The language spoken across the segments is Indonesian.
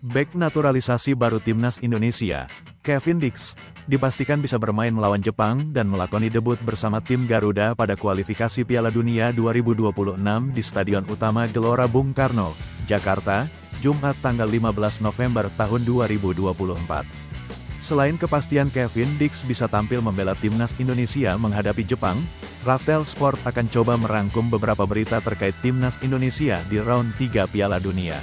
Bek naturalisasi baru Timnas Indonesia, Kevin Dix, dipastikan bisa bermain melawan Jepang dan melakoni debut bersama tim Garuda pada kualifikasi Piala Dunia 2026 di Stadion Utama Gelora Bung Karno, Jakarta, Jumat tanggal 15 November tahun 2024. Selain kepastian Kevin Dix bisa tampil membela Timnas Indonesia menghadapi Jepang, Raftel Sport akan coba merangkum beberapa berita terkait Timnas Indonesia di round 3 Piala Dunia.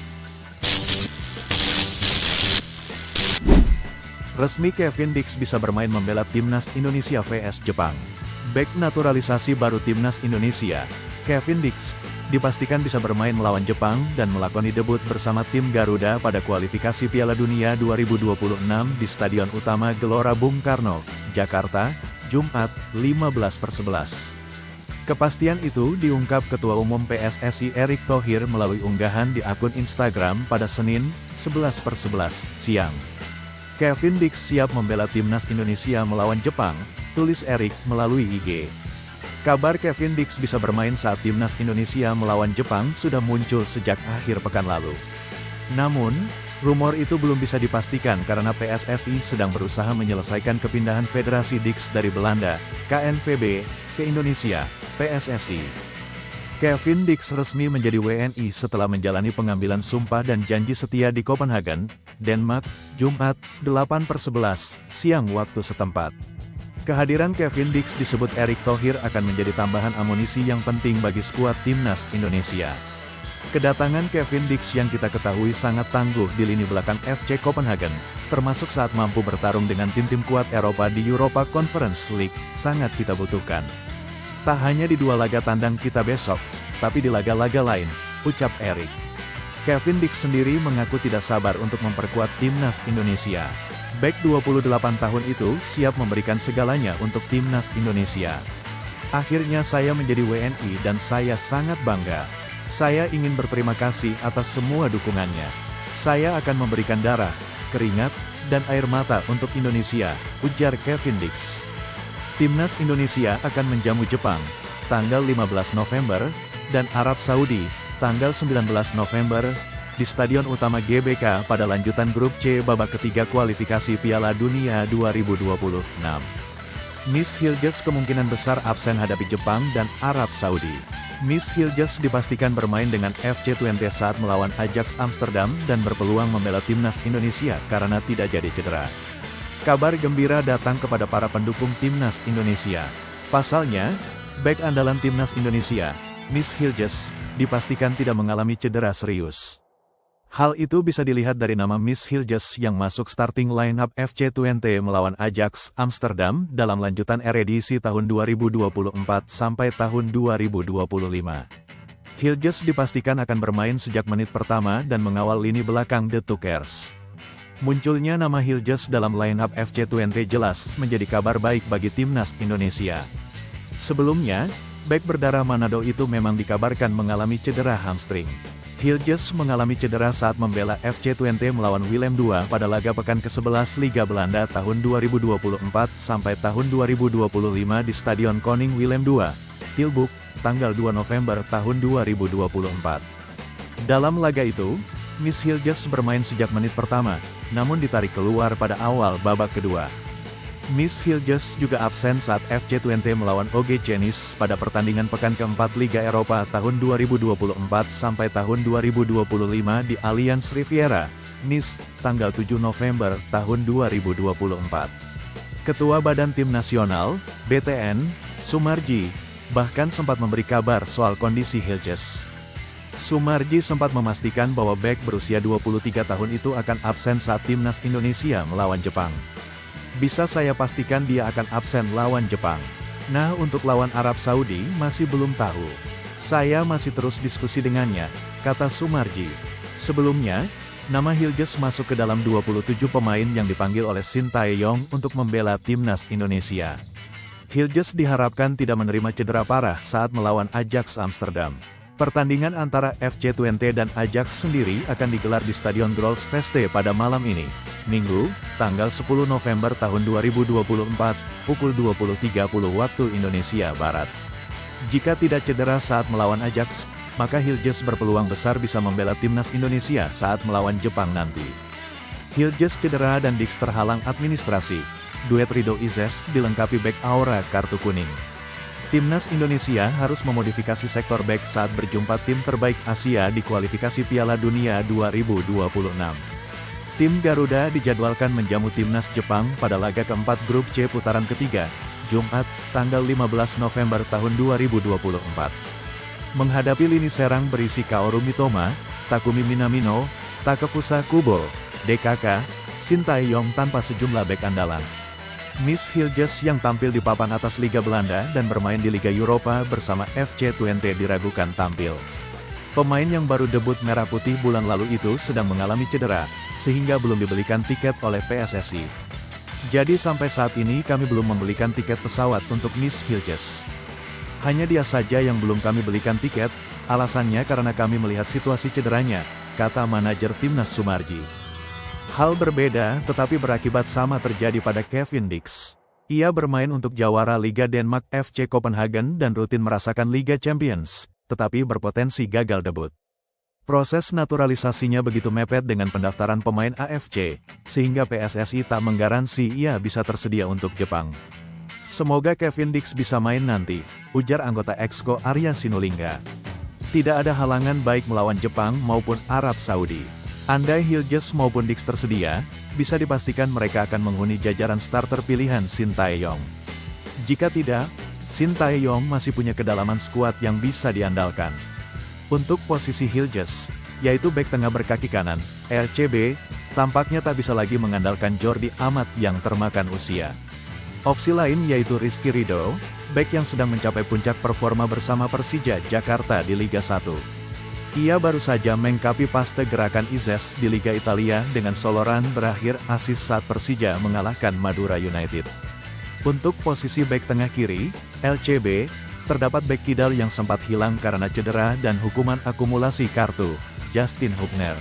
Resmi Kevin Dix bisa bermain membela Timnas Indonesia vs Jepang. Bek naturalisasi baru Timnas Indonesia, Kevin Dix, dipastikan bisa bermain melawan Jepang dan melakoni debut bersama tim Garuda pada kualifikasi Piala Dunia 2026 di Stadion Utama Gelora Bung Karno, Jakarta, Jumat, 15/11. Kepastian itu diungkap Ketua Umum PSSI Erick Thohir melalui unggahan di akun Instagram pada Senin, 11/11, siang. Kevin Dix siap membela Timnas Indonesia melawan Jepang, tulis Erick melalui IG. Kabar Kevin Dix bisa bermain saat Timnas Indonesia melawan Jepang sudah muncul sejak akhir pekan lalu. Namun, rumor itu belum bisa dipastikan karena PSSI sedang berusaha menyelesaikan kepindahan Federasi Dix dari Belanda, KNVB, ke Indonesia, PSSI. Kevin Dix resmi menjadi WNI setelah menjalani pengambilan sumpah dan janji setia di Copenhagen, Denmark, Jumat, 8/11, siang waktu setempat. Kehadiran Kevin Dix disebut Erick Thohir akan menjadi tambahan amunisi yang penting bagi skuad Timnas Indonesia. Kedatangan Kevin Dix yang kita ketahui sangat tangguh di lini belakang FC Copenhagen, termasuk saat mampu bertarung dengan tim-tim kuat Eropa di Europa Conference League, sangat kita butuhkan. Tak hanya di dua laga tandang kita besok, tapi di laga-laga lain, ucap Erick. Kevin Dix sendiri mengaku tidak sabar untuk memperkuat Timnas Indonesia. Bek 28 tahun itu siap memberikan segalanya untuk Timnas Indonesia. Akhirnya saya menjadi WNI dan saya sangat bangga. Saya ingin berterima kasih atas semua dukungannya. Saya akan memberikan darah, keringat, dan air mata untuk Indonesia, ujar Kevin Dix. Timnas Indonesia akan menjamu Jepang, tanggal 15 November, dan Arab Saudi, tanggal 19 November, di Stadion Utama GBK pada lanjutan grup C babak ketiga kualifikasi Piala Dunia 2026. Miss Hilges kemungkinan besar absen hadapi Jepang dan Arab Saudi. Miss Hilges dipastikan bermain dengan FC Twente saat melawan Ajax Amsterdam dan berpeluang membela Timnas Indonesia karena tidak jadi cedera. Kabar gembira datang kepada para pendukung Timnas Indonesia. Pasalnya, bek andalan Timnas Indonesia, Miss Hilges, dipastikan tidak mengalami cedera serius. Hal itu bisa dilihat dari nama Miss Hilges yang masuk starting lineup FC Twente melawan Ajax Amsterdam dalam lanjutan Eredivisie tahun 2024 sampai tahun 2025. Hilges dipastikan akan bermain sejak menit pertama dan mengawal lini belakang The Tukers. Munculnya nama Hilges dalam lineup FC Twente jelas menjadi kabar baik bagi Timnas Indonesia. Sebelumnya, bek berdarah Manado itu memang dikabarkan mengalami cedera hamstring. Hilges mengalami cedera saat membela FC Twente melawan Willem II pada laga pekan ke-11 Liga Belanda tahun 2024 sampai tahun 2025 di Stadion Koning Willem II, Tilburg, tanggal 2 November tahun 2024. Dalam laga itu, Miss Hilges bermain sejak menit pertama, namun ditarik keluar pada awal babak kedua. Miss Hilges juga absen saat FC Twente melawan OG Jenis pada pertandingan pekan keempat Liga Eropa tahun 2024 sampai tahun 2025 di Allianz Riviera, Nice, tanggal 7 November tahun 2024. Ketua Badan Tim Nasional, BTN, Sumarji, bahkan sempat memberi kabar soal kondisi Hilges. Sumarji sempat memastikan bahwa bek berusia 23 tahun itu akan absen saat Timnas Indonesia melawan Jepang. Bisa saya pastikan dia akan absen lawan Jepang. Nah, untuk lawan Arab Saudi masih belum tahu. Saya masih terus diskusi dengannya, kata Sumarji. Sebelumnya, nama Hilges masuk ke dalam 27 pemain yang dipanggil oleh Shin Tae-yong untuk membela Timnas Indonesia. Hilges diharapkan tidak menerima cedera parah saat melawan Ajax Amsterdam. Pertandingan antara FC Twente dan Ajax sendiri akan digelar di Stadion Grolsvesten pada malam ini, Minggu, tanggal 10 November tahun 2024, pukul 20.30 waktu Indonesia Barat. Jika tidak cedera saat melawan Ajax, maka Hilges berpeluang besar bisa membela Timnas Indonesia saat melawan Jepang nanti. Hiljes cedera dan Dix terhalang administrasi. Duet Rido Izes dilengkapi bek Aura kartu kuning. Timnas Indonesia harus memodifikasi sektor bek saat berjumpa tim terbaik Asia di kualifikasi Piala Dunia 2026. Tim Garuda dijadwalkan menjamu Timnas Jepang pada laga keempat Grup C putaran ketiga, Jumat, tanggal 15 November tahun 2024. Menghadapi lini serang berisi Kaoru Mitoma, Takumi Minamino, Takefusa Kubo, DKK, Shin Tae-yong tanpa sejumlah bek andalan. Miss Hiljes yang tampil di papan atas Liga Belanda dan bermain di Liga Eropa bersama FC Twente diragukan tampil. Pemain yang baru debut Merah Putih bulan lalu itu sedang mengalami cedera, sehingga belum dibelikan tiket oleh PSSI. Jadi sampai saat ini kami belum membelikan tiket pesawat untuk Miss Hiljes. Hanya dia saja yang belum kami belikan tiket, alasannya karena kami melihat situasi cederanya, kata manajer Timnas Sumarji. Hal berbeda tetapi berakibat sama terjadi pada Kevin Dix. Ia bermain untuk jawara Liga Denmark FC Copenhagen dan rutin merasakan Liga Champions, tetapi berpotensi gagal debut. Proses naturalisasinya begitu mepet dengan pendaftaran pemain AFC, sehingga PSSI tak menggaransi ia bisa tersedia untuk Jepang. Semoga Kevin Dix bisa main nanti, ujar anggota Exco Arya Sinulinga. Tidak ada halangan baik melawan Jepang maupun Arab Saudi. Andai Hiljes maupun Dix tersedia, bisa dipastikan mereka akan menghuni jajaran starter pilihan Shin Tae-yong. Jika tidak, Shin Tae-yong masih punya kedalaman skuad yang bisa diandalkan. Untuk posisi Hiljes, yaitu bek tengah berkaki kanan, LCB, tampaknya tak bisa lagi mengandalkan Jordi Amat yang termakan usia. Opsi lain yaitu Rizky Ridho, bek yang sedang mencapai puncak performa bersama Persija Jakarta di Liga 1. Ia baru saja mengkapi paste gerakan Izes di Liga Italia dengan soloran berakhir asis saat Persija mengalahkan Madura United. Untuk posisi bek tengah kiri, LCB, terdapat bek kidal yang sempat hilang karena cedera dan hukuman akumulasi kartu, Justin Hubner.